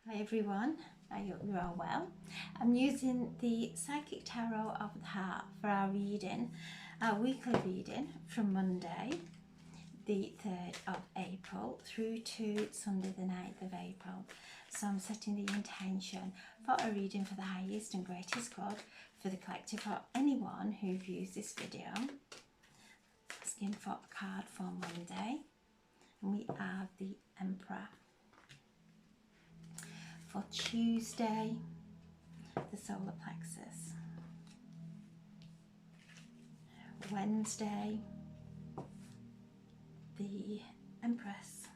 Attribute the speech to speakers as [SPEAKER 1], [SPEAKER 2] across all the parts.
[SPEAKER 1] Hi everyone, I hope you're all well. I'm using the Psychic Tarot of the Heart for our reading, our weekly reading from Monday, the 3rd of April through to Sunday the 9th of April. So I'm setting the intention for a reading for the highest and greatest good for the collective or anyone who views this video. Asking for a card for Monday, and we have the Emperor. For Tuesday, the solar plexus. Wednesday, the Empress.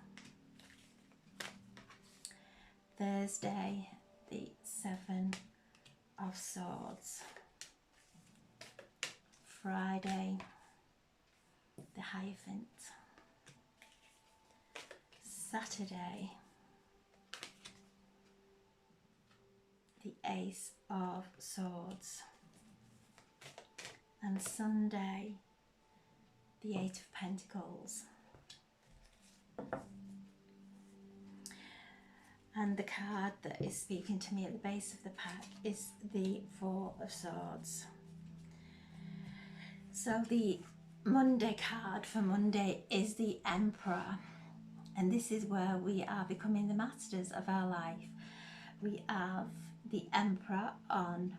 [SPEAKER 1] Thursday, the Seven of Swords. Friday, the Hierophant. Saturday, the Ace of Swords. And Sunday, the Eight of Pentacles. And the card that is speaking to me at the base of the pack is the Four of Swords. So the Monday card for Monday is the Emperor. And this is where we are becoming the masters of our life. We have the Emperor on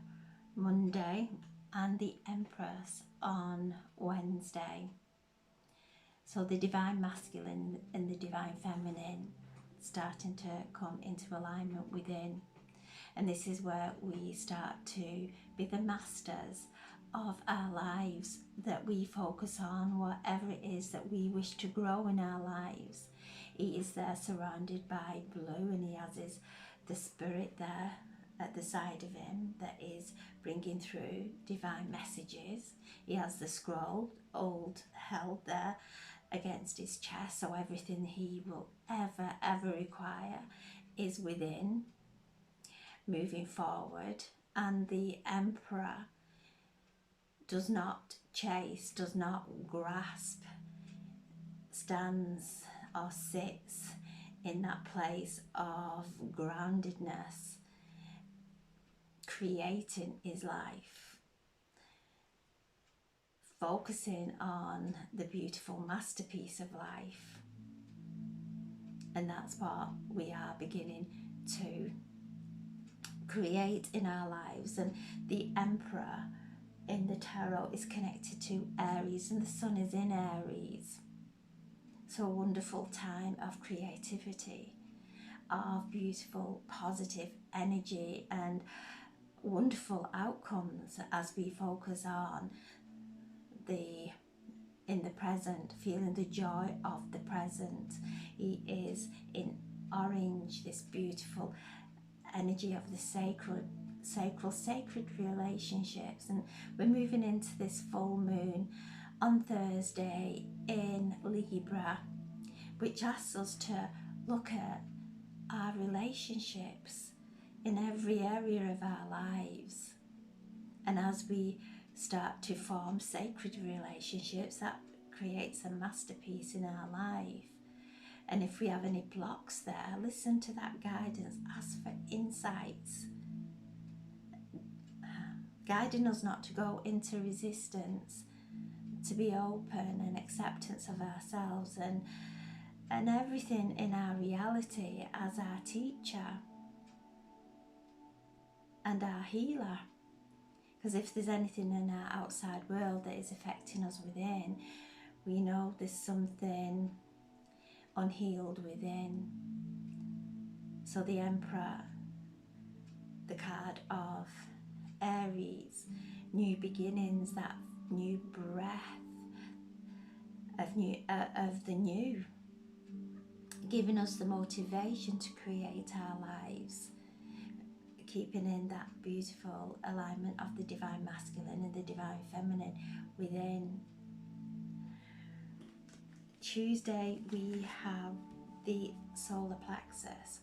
[SPEAKER 1] Monday and the Empress on Wednesday. So the Divine Masculine and the Divine Feminine starting to come into alignment within. And this is where we start to be the masters of our lives, that we focus on whatever it is that we wish to grow in our lives. He is there surrounded by blue, and he has the spirit there at the side of him that is bringing through divine messages. He has the scroll, old held there against his chest, so everything he will ever require is within, moving forward. And the Emperor does not chase, does not grasp, stands or sits in that place of groundedness, creating his life, focusing on the beautiful masterpiece of life. And that's what we are beginning to create in our lives. And the Emperor in the tarot is connected to Aries, and the Sun is in Aries. So a wonderful time of creativity, of beautiful positive energy and wonderful outcomes as we focus on in the present, feeling the joy of the present. He is in orange, this beautiful energy of the sacred relationships. And we're moving into this full moon on Thursday in Libra, which asks us to look at our relationships in every area of our lives. And as we start to form sacred relationships, that creates a masterpiece in our life. And if we have any blocks there, listen to that guidance, ask for insights, guiding us not to go into resistance, to be open and acceptance of ourselves and everything in our reality as our teacher and our healer. Because if there's anything in our outside world that is affecting us within, we know there's something unhealed within. So the Emperor, the card of Aries, new beginnings, that new breath of the new, giving us the motivation to create our lives, keeping in that beautiful alignment of the Divine Masculine and the Divine Feminine within. Tuesday we have the solar plexus.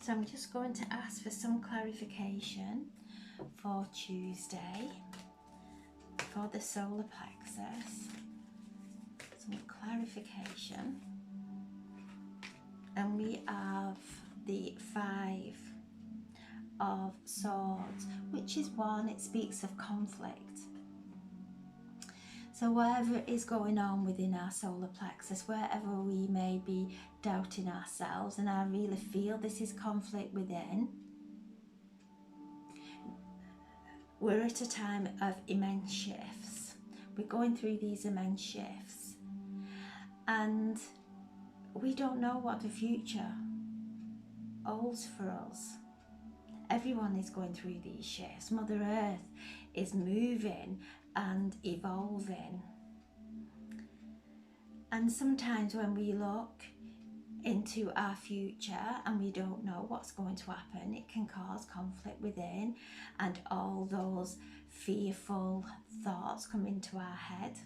[SPEAKER 1] So I'm just going to ask for some clarification for Tuesday for the solar plexus. Some clarification. And we have the 5 of Swords, which is one, it speaks of conflict. So whatever is going on within our solar plexus, wherever we may be doubting ourselves, and I really feel this is conflict within, we're at a time of immense shifts. We're going through these immense shifts, and we don't know what the future holds for us. Everyone is going through these shifts. Mother Earth is moving and evolving. And sometimes when we look into our future and we don't know what's going to happen, it can cause conflict within, and all those fearful thoughts come into our head.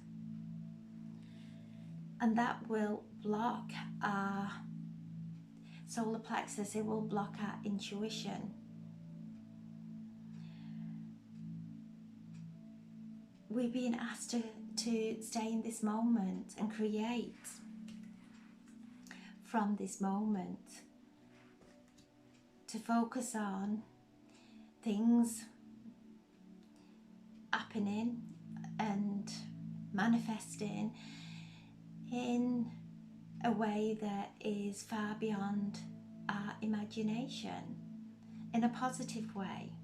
[SPEAKER 1] And that will block our solar plexus, it will block our intuition. We're being asked to stay in this moment and create from this moment, to focus on things happening and manifesting in a way that is far beyond our imagination, in a positive way.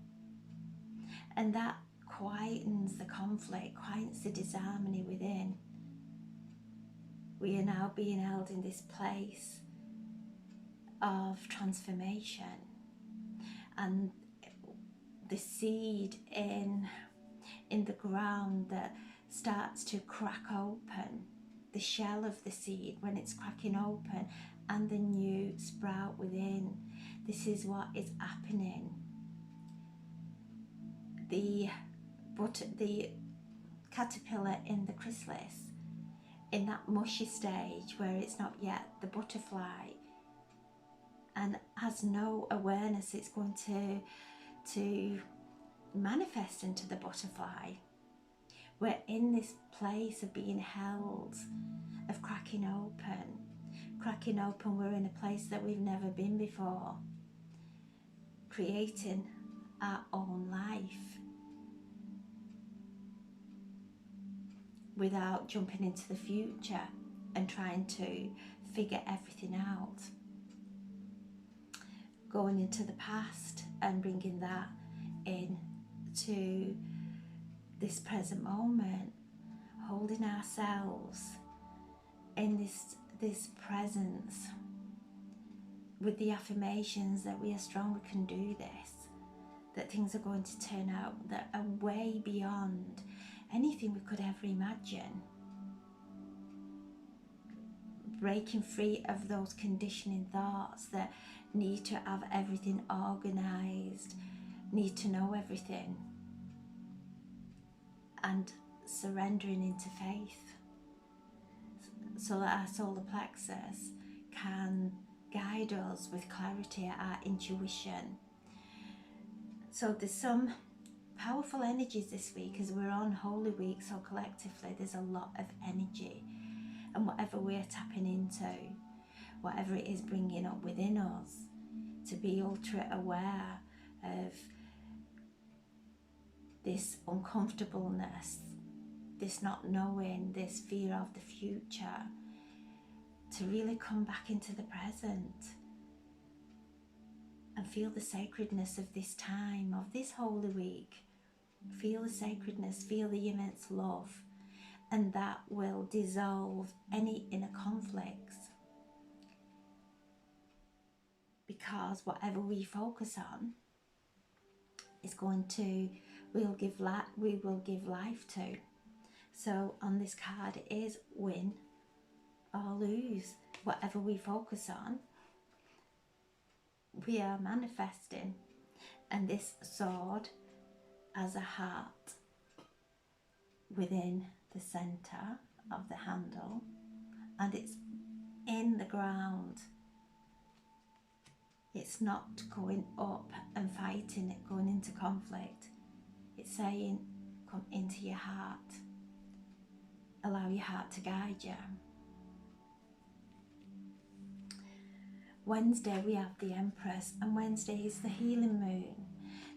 [SPEAKER 1] And that quietens the conflict, quietens the disharmony within. We are now being held in this place of transformation, and the seed in the ground that starts to crack open, the shell of the seed when it's cracking open, and the new sprout within. This is what is happening. The caterpillar in the chrysalis, in that mushy stage where it's not yet the butterfly and has no awareness it's going to manifest into the butterfly. We're in this place of being held, of cracking open. We're in a place that we've never been before, creating our own life without jumping into the future and trying to figure everything out. Going into the past and bringing that into this present moment, holding ourselves in this presence with the affirmations that we are strong, we can do this, that things are going to turn out that are way beyond anything we could ever imagine. Breaking free of those conditioning thoughts that need to have everything organized, need to know everything, and surrendering into faith so that our solar plexus can guide us with clarity, our intuition. So there's some powerful energies this week as we're on Holy Week, so collectively there's a lot of energy, and whatever we're tapping into, whatever it is bringing up within us, to be ultra aware of this uncomfortableness, this not knowing, this fear of the future, to really come back into the present and feel the sacredness of this time, of this Holy Week. Feel the sacredness, feel the immense love, and that will dissolve any inner conflicts, because whatever we focus on is going to, we will give life to. So on this card it is win or lose. Whatever we focus on, we are manifesting. And this sword has a heart within the center of the handle, and it's in the ground. It's not going up and fighting it, going into conflict. It's saying, come into your heart. Allow your heart to guide you. Wednesday we have the Empress, and Wednesday is the healing moon.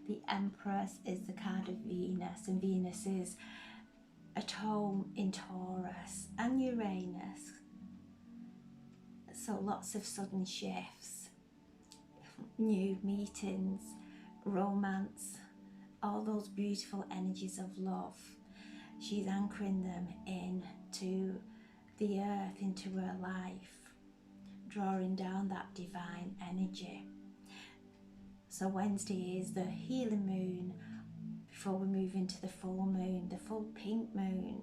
[SPEAKER 1] The Empress is the card of Venus, and Venus is at home in Taurus and Uranus. So lots of sudden shifts, new meetings, romance, all those beautiful energies of love. She's anchoring them into the earth, into her life, drawing down that divine energy. So Wednesday is the healing moon before we move into the full moon, the full pink moon.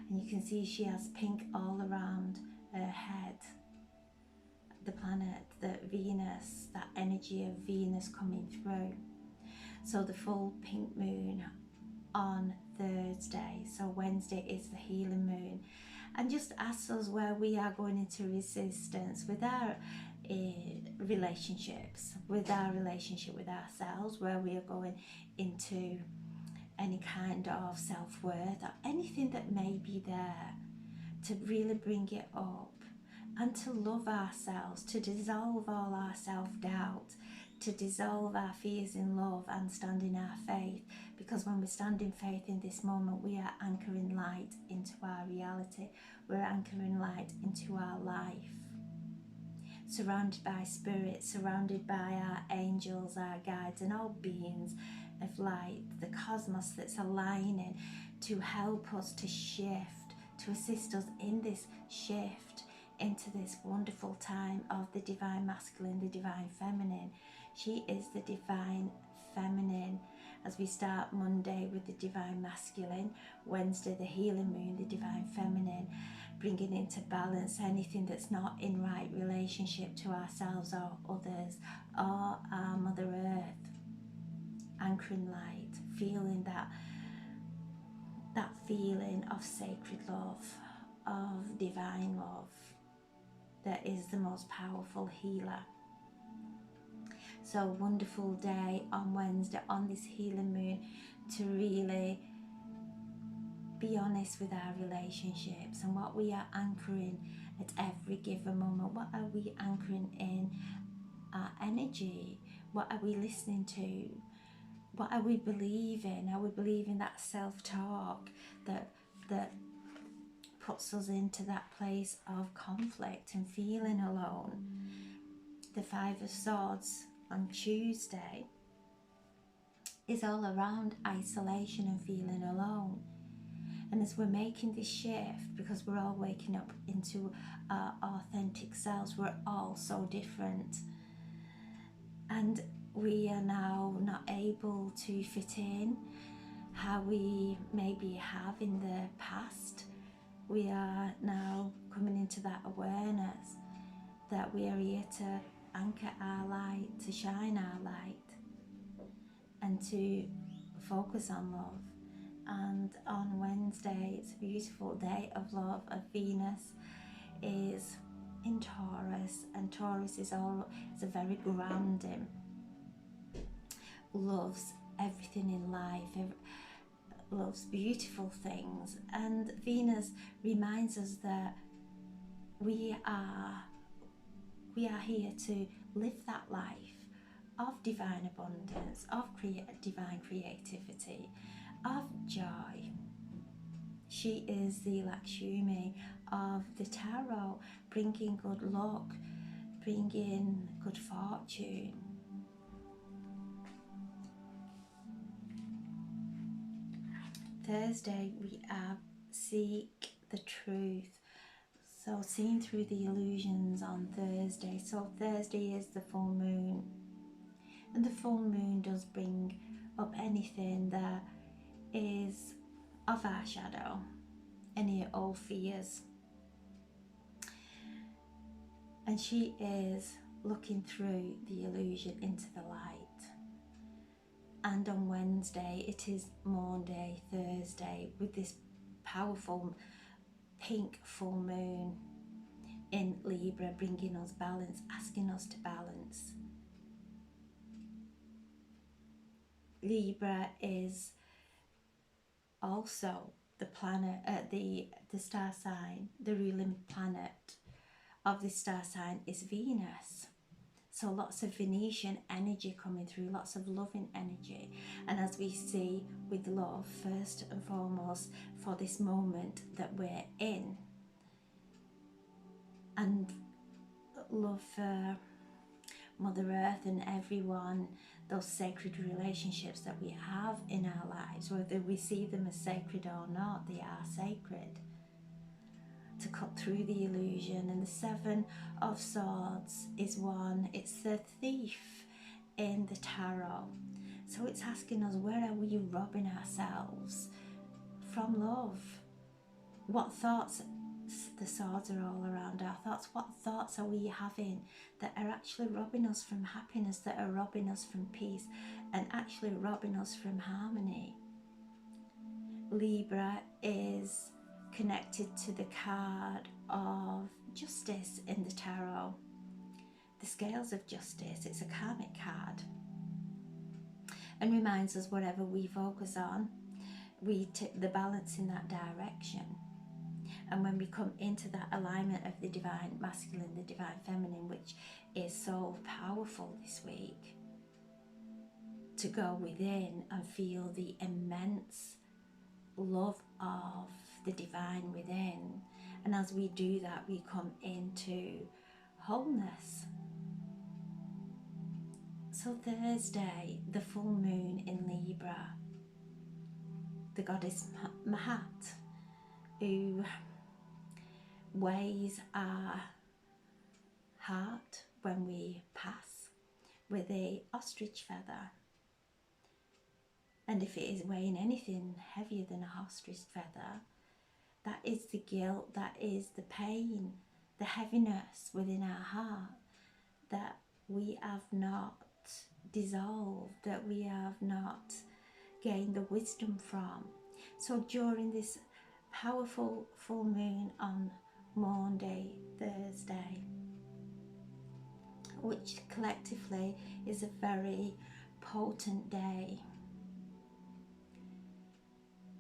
[SPEAKER 1] And you can see she has pink all around her head. The planet, the Venus, that energy of Venus coming through. So the full pink moon on Thursday. So Wednesday is the healing moon. And just asks us where we are going into resistance with our relationships, with our relationship with ourselves, where we are going into any kind of self-worth or anything that may be there, to really bring it up and to love ourselves, to dissolve all our self-doubt, to dissolve our fears in love and stand in our faith. Because when we stand in faith in this moment, we are anchoring light into our reality. We're anchoring light into our life. Surrounded by spirit, surrounded by our angels, our guides, and all beings of light, the cosmos that's aligning to help us to shift, to assist us in this shift into this wonderful time of the divine masculine, the divine feminine. She is the divine feminine. As we start Monday with the divine masculine, Wednesday the healing moon, the divine feminine, bringing into balance anything that's not in right relationship to ourselves or others or our Mother Earth. Anchoring light, feeling that feeling of sacred love, of divine love, that is the most powerful healer. So wonderful day on Wednesday on this healing moon to really be honest with our relationships and what we are anchoring at every given moment. What are we anchoring in our energy? What are we listening to? What are we believing? Are we believing that self-talk that puts us into that place of conflict and feeling alone? The Five of Swords on Tuesday is all around isolation and feeling alone. And as we're making this shift, because we're all waking up into our authentic selves, we're all so different. And we are now not able to fit in how we maybe have in the past. We are now coming into that awareness that we are here to anchor our light, to shine our light, and to focus on love. And on Wednesday, it's a beautiful day of love. Of Venus is in Taurus, and Taurus is a very grounding, loves everything in life, loves beautiful things. And Venus reminds us that we are here to live that life of divine abundance, of divine creativity, of joy. She is the Lakshmi of the tarot, bringing good luck, bringing good fortune. Thursday we are seek the truth. So seeing through the illusions on Thursday. So Thursday is the full moon, and the full moon does bring up anything that is of our shadow, any old fears. And she is looking through the illusion into the light. And on Wednesday it is Maundy, Thursday, with this powerful pink full moon in Libra, bringing us balance, asking us to balance. Libra is also the planet, the star sign, the ruling planet of the star sign is Venus. So lots of Venetian energy coming through, lots of loving energy. And as we see with love, first and foremost, for this moment that we're in, and love for Mother Earth and everyone, those sacred relationships that we have in our lives, whether we see them as sacred or not, they are sacred. To cut through the illusion. And the Seven of Swords is one, it's the thief in the tarot. So it's asking us, where are we robbing ourselves from love? What thoughts, the swords are all around our thoughts, what thoughts are we having that are actually robbing us from happiness, that are robbing us from peace, and actually robbing us from harmony? Libra is connected to the card of justice in the tarot. The scales of justice, it's a karmic card, and reminds us whatever we focus on, we tip the balance in that direction. And when we come into that alignment of the divine masculine, the divine feminine, which is so powerful this week, to go within and feel the immense love of the divine within. And as we do that, we come into wholeness. So Thursday, the full moon in Libra, the goddess Mahat, who weighs our heart when we pass with a ostrich feather. And if it is weighing anything heavier than a ostrich feather, that is the guilt, that is the pain, the heaviness within our heart that we have not dissolved, that we have not gained the wisdom from. So during this powerful full moon on Maundy Thursday, which collectively is a very potent day,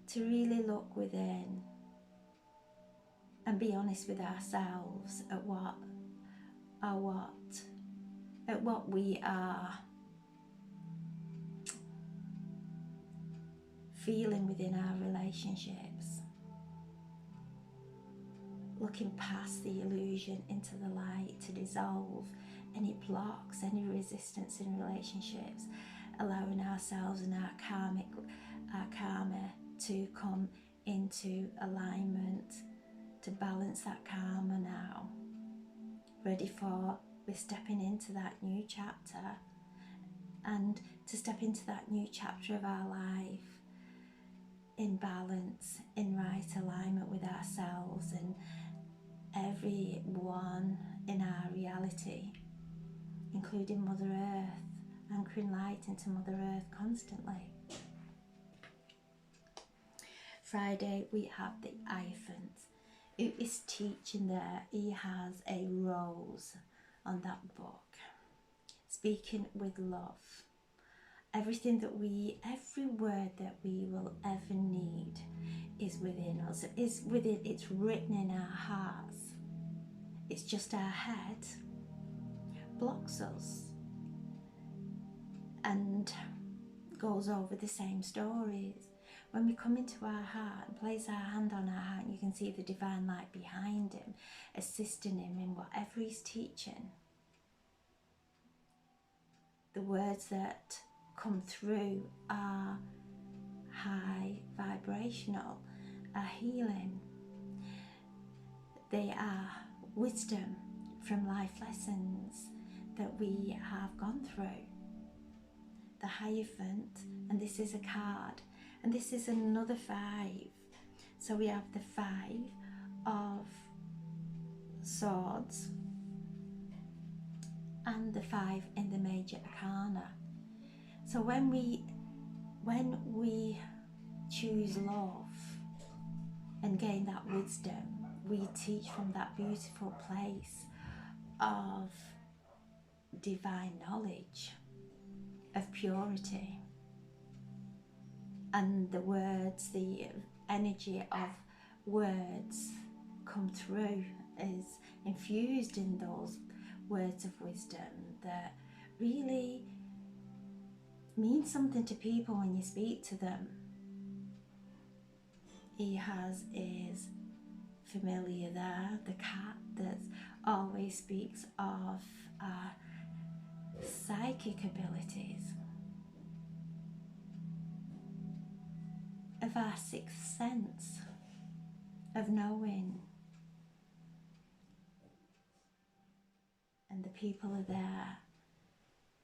[SPEAKER 1] to really look within and be honest with ourselves at what we are feeling within our relationships, looking past the illusion into the light to dissolve any blocks, any resistance in relationships, allowing ourselves and our karma to come into alignment, to balance that karma now. Ready for, we're stepping into that new chapter, and to step into that new chapter of our life in balance, in right alignment with ourselves and everyone in our reality, including Mother Earth, anchoring light into Mother Earth constantly. Friday, we have the Hierophant, who is teaching there. He has a rose on that book, speaking with love. Everything that every word that we will ever need is within us. It's written in our hearts. It's just our head blocks us and goes over the same stories. When we come into our heart and place our hand on our heart, you can see the divine light behind him, assisting him in whatever he's teaching. The words that come through are high vibrational, are healing. They are wisdom from life lessons that we have gone through. The Hierophant, and this is a card, and this is another 5. So we have the 5 of Swords and the 5 in the Major Arcana. So when we choose love and gain that wisdom, we teach from that beautiful place of divine knowledge, of purity. And the words, the energy of words come through, is infused in those words of wisdom that really mean something to people when you speak to them. He has his familiar there, the cat, that always speaks of our psychic abilities, of our sixth sense, of knowing. And the people are there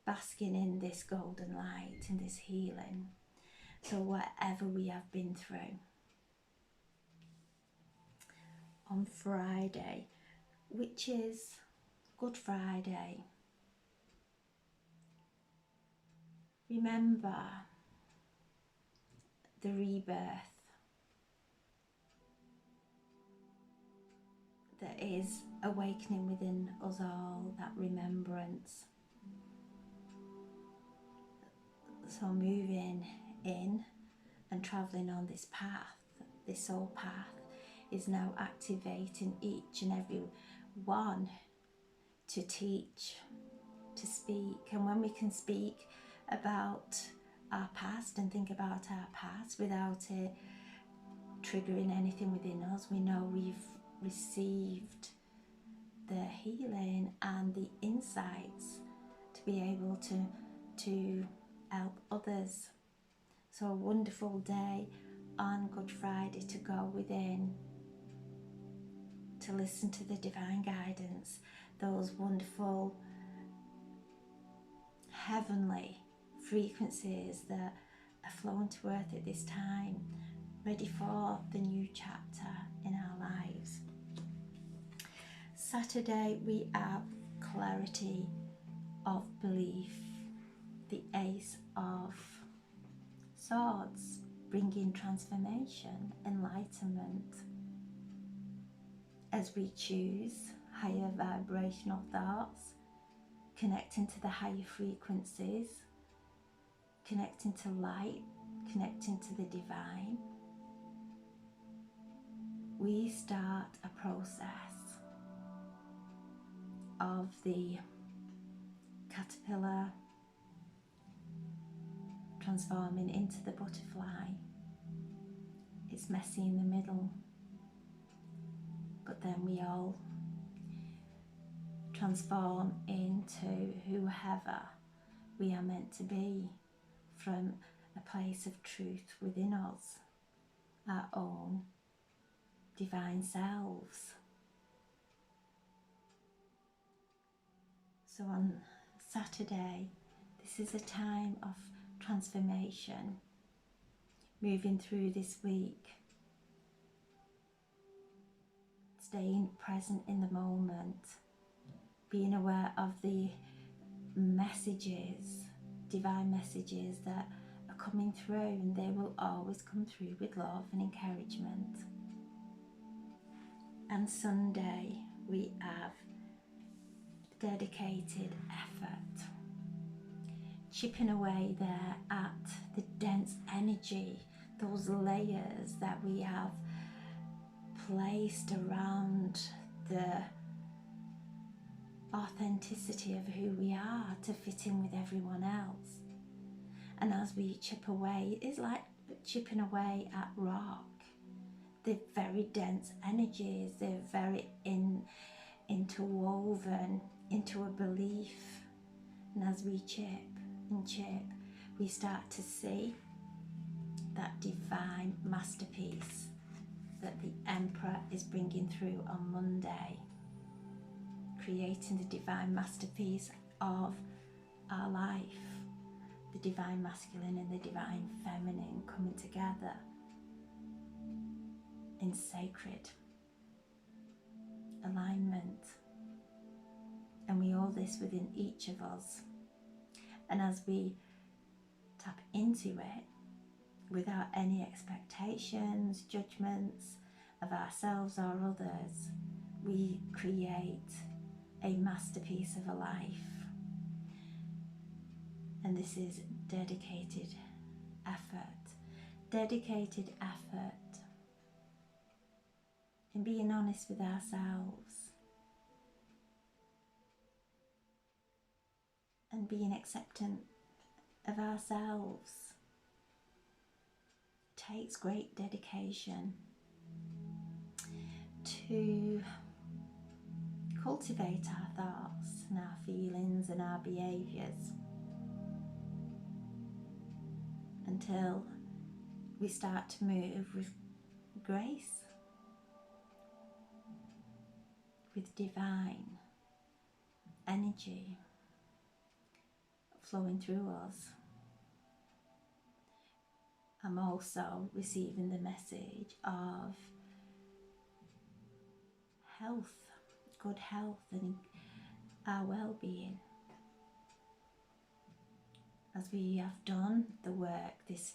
[SPEAKER 1] basking in this golden light and this healing. So whatever we have been through, on Friday, which is Good Friday, remember the rebirth that is awakening within us all, that remembrance. So moving in and travelling on this path, this soul path, is now activating each and every one to teach, to speak. And when we can speak about our past and think about our past without it triggering anything within us, we know we've received the healing and the insights to be able to help others. So a wonderful day on Good Friday to go within, to listen to the divine guidance, those wonderful heavenly frequencies that are flowing to earth at this time, ready for the new chapter in our lives. Saturday we have clarity of belief, the Ace of Swords, bringing transformation, enlightenment, as we choose higher vibrational thoughts, connecting to the higher frequencies, connecting to light, connecting to the divine. We start a process of the caterpillar transforming into the butterfly. It's messy in the middle, but then we all transform into whoever we are meant to be, from a place of truth within us, our own divine selves. So on Saturday, this is a time of transformation, moving through this week, staying present in the moment, being aware of the messages, divine messages that are coming through, and they will always come through with love and encouragement. And Sunday we have dedicated effort, chipping away there at the dense energy, those layers that we have placed around the authenticity of who we are to fit in with everyone else. And as we chip away, it's like chipping away at rock. They're very dense energies, they're very interwoven into a belief. And as we chip and chip, we start to see that divine masterpiece that the Emperor is bringing through on Monday, creating the divine masterpiece of our life, the divine masculine and the divine feminine coming together in sacred alignment. And we hold this within each of us. And as we tap into it without any expectations, judgments of ourselves or others, we create a masterpiece of a life. And this is dedicated effort in being honest with ourselves, and being acceptant of ourselves takes great dedication to cultivate our thoughts and our feelings and our behaviours until we start to move with grace, with divine energy flowing through us. I'm also receiving the message of health, good health and our well-being. As we have done the work, it's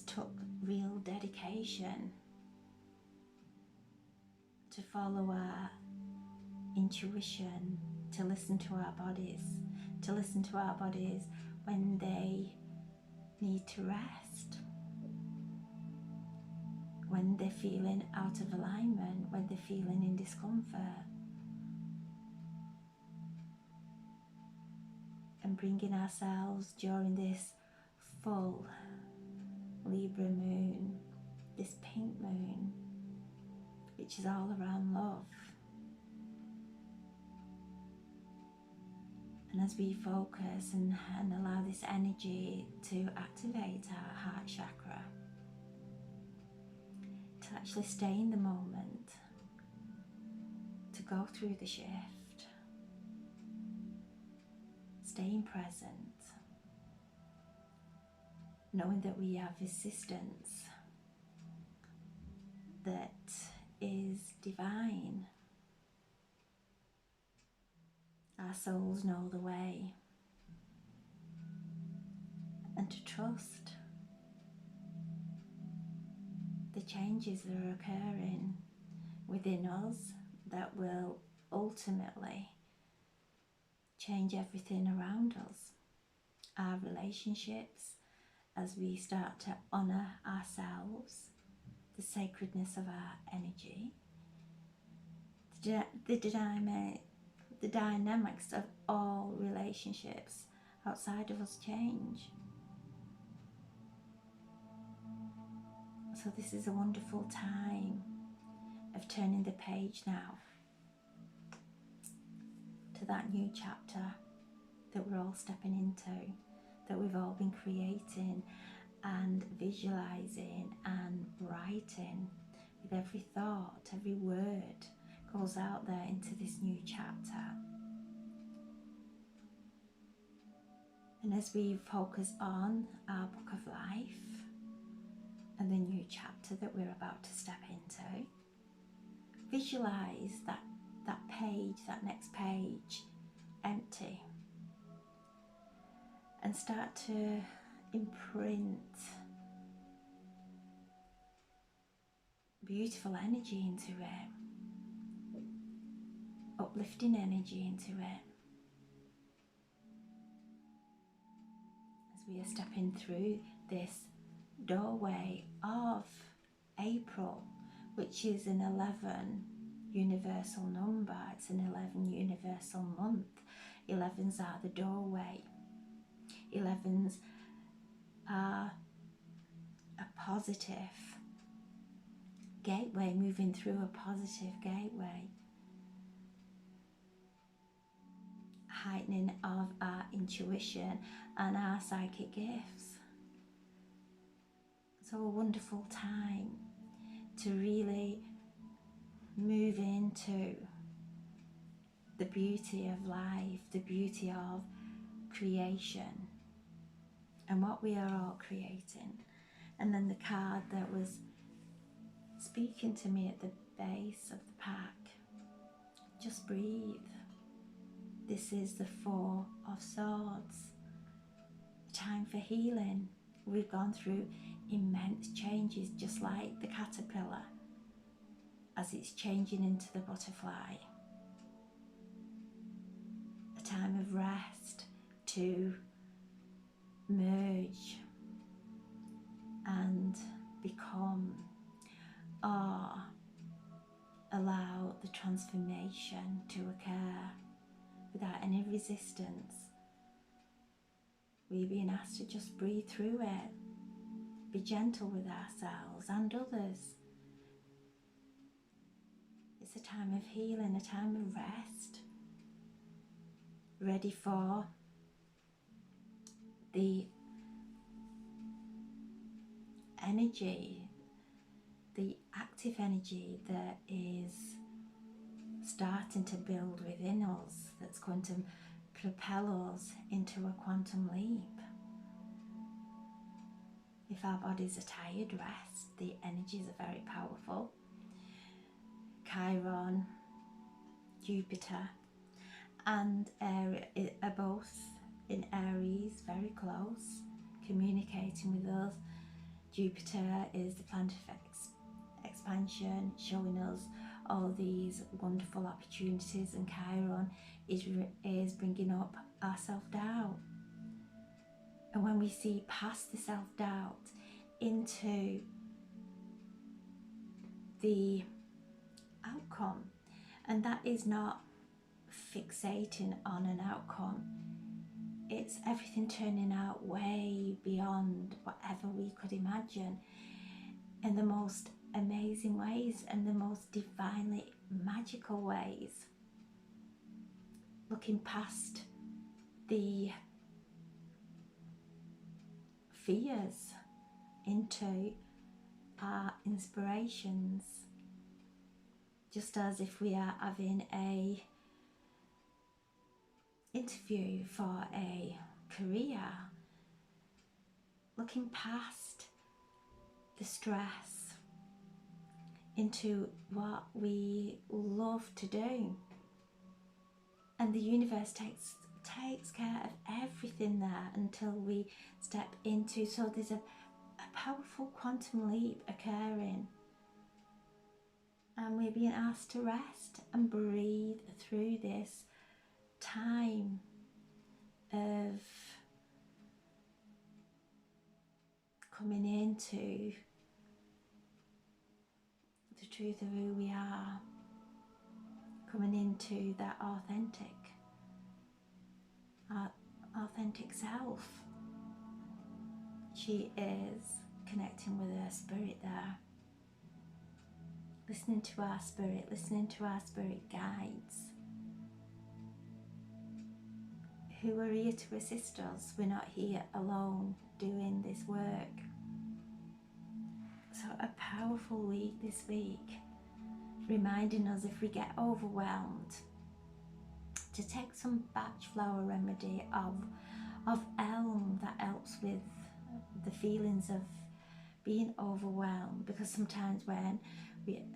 [SPEAKER 1] took real dedication to follow our intuition, to listen to our bodies when they need to rest, when they're feeling out of alignment, when they're feeling in discomfort, and bringing ourselves during this full Libra moon, this pink moon, which is all around love. And as we focus and allow this energy to activate our heart chakra, to actually stay in the moment, to go through the shift, staying present, knowing that we have assistance that is divine. Our souls know the way, and to trust the changes that are occurring within us that will ultimately change everything around us. Our relationships, as we start to honour ourselves, the sacredness of our energy, the dynamics of all relationships outside of us change. So this is a wonderful time of turning the page now to that new chapter that we're all stepping into, that we've all been creating and visualizing and writing. With every thought, every word goes out there into this new chapter. And as we focus on our book of life and the new chapter that we're about to step into, visualize that page, that next page, empty, and start to imprint beautiful energy into it, uplifting energy into it. As we are stepping through this doorway of April, which is an 11 universal number, it's an 11 universal month. 11s are the doorway. 11s are a positive gateway, moving through a positive gateway, heightening of our intuition and our psychic gifts. So a wonderful time to really move into the beauty of life, the beauty of creation and what we are all creating. And then the card that was speaking to me at the base of the pack, just breathe. This is the Four of Swords, time for healing. We've gone through immense changes, just like the caterpillar as it's changing into the butterfly. A time of rest to merge and become, or allow the transformation to occur without any resistance, We're being asked to just breathe through it, be gentle with ourselves and others. It's a time of healing, a time of rest, ready for the energy, the active energy that is starting to build within us, that's going to propel us into a quantum leap. If our bodies are tired, rest. The energies are very powerful. Chiron, Jupiter and Aries are both in Aries, very close, communicating with us. Jupiter is the planet of expansion, showing us all these wonderful opportunities, and Chiron is bringing up our self-doubt. And when we see past the self-doubt into the outcome, and that is not fixating on an outcome, it's everything turning out way beyond whatever we could imagine in the most amazing ways and the most divinely magical ways, looking past the fears into our inspirations, just as if we are having a interview for a career, looking past the stress into what we love to do, and the universe takes care of everything there until we step into. So there's a powerful quantum leap occurring, and we're being asked to rest and breathe through this time of coming into the truth of who we are, coming into that authentic self. She is connecting with her spirit there, listening to our spirit guides who are here to assist us. We're not here alone doing this work. So a powerful week this week, reminding us if we get overwhelmed to take some Bach flower remedy of elm that helps with the feelings of being overwhelmed, because sometimes when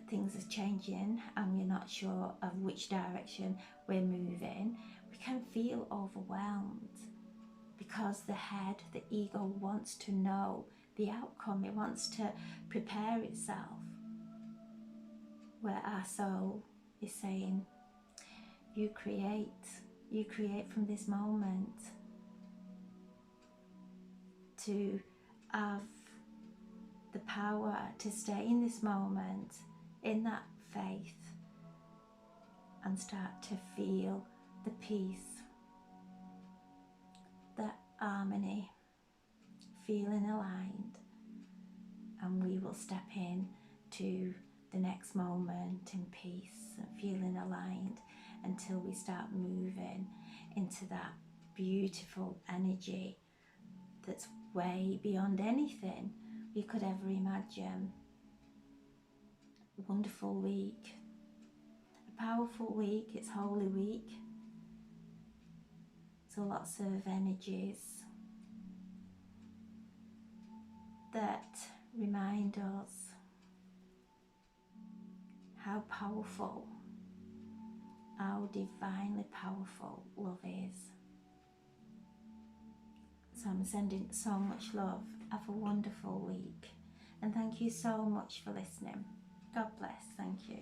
[SPEAKER 1] things are changing and we're not sure of which direction we're moving, we can feel overwhelmed because the head, the ego, wants to know the outcome. It wants to prepare itself, where our soul is saying, you create from this moment, to have the power to stay in this moment, in that faith, and start to feel the peace, the harmony, feeling aligned, and we will step in to the next moment in peace and feeling aligned until we start moving into that beautiful energy that's way beyond anything we could ever imagine. A wonderful week, a powerful week. It's Holy Week, so lots of energies that remind us how powerful, how divinely powerful love is. So I'm sending so much love. Have a wonderful week, and thank you so much for listening. God bless. Thank you.